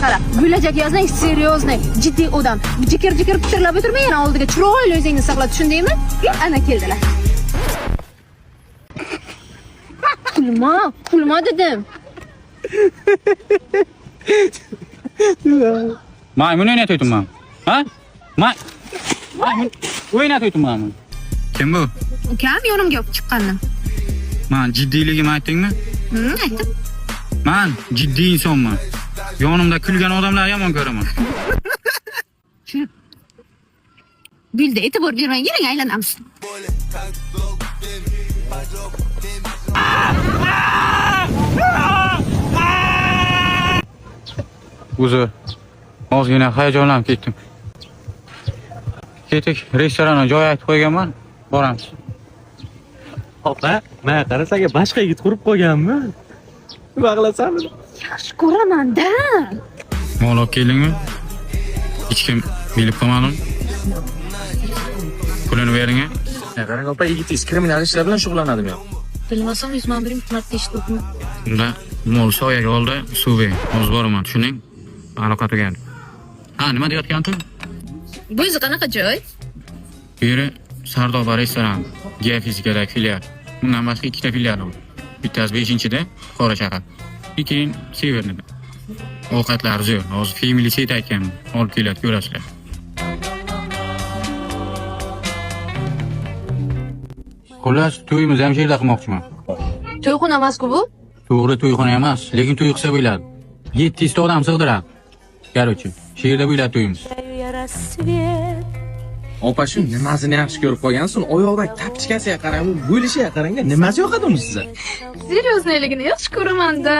Qara, bo'lajak yozning seriozniy, jiddiy odam. Jikir-jikir pitirlab o'tirmay, yana oldiga chiroyli o'zingizni saqlab, tushundingmi? Ana keldilar. Kulma dedim. Maymun o'ynatayapman. Ha? Maymun o'ynatayapman. Kim bu? Ukam yonimga olib chiqqandim. Men jiddiyligimni aytdingmi? Aytdim. Men jiddiy insonman. Yonimda kulgan odamlar yomon ko'raman. Bildi, e'tibor bermang, yering aylanamiz. Uzr. Ozgina hayajonlanib ketdim. Ketik, restoranga joy aytib qo'yganman. Boramiz. Opa, men qarasaga boshqa yigit qurib qo'yganmi? Nima qilasanmi? Yaxshi ko'raman-da. Mol olib keldingmi? Hech kim bilib qolmadim. Pulini bering. Qarang opa, yigitingiz kriminal ishlar bilan shug'ullanadi men. Bilmasam 100 ming birim xizmat eshitdim. Unda mol soyaga oldi, suv bering. Hozir boraman, tushuning? Aloqa tugadi. Ha, nima deyotgandim? Bu o'zi qanaqa joy? Bu yeri Sardoba restoran, geofizikadagi filial. Bundan boshqa ikkita filial bor. Bittasi 5-da, Qora shahar. Ikkin Severnida. Ovqatlar zo'r. Hozir family set aytgan, olib keladi, ko'rasizlar. Xullas, to'yimiz ham shu yerda qilmoqchiman. To'yxona emas-ku bu? To'g'ri, to'yxona emas, lekin to'y qilsa bo'ladi. 700 ta odam sig'diradi. Короче, shu yerda bo'ladi to'yimiz. Opa, shu nimasini yaxshi ko'rib qo'ygansiz? Oyoqdagi tapchikasiga qarang, u bo'lishiga qarang, nimasi yoqadi uni sizga? Serioznoyligini yaxshi ko'raman-da.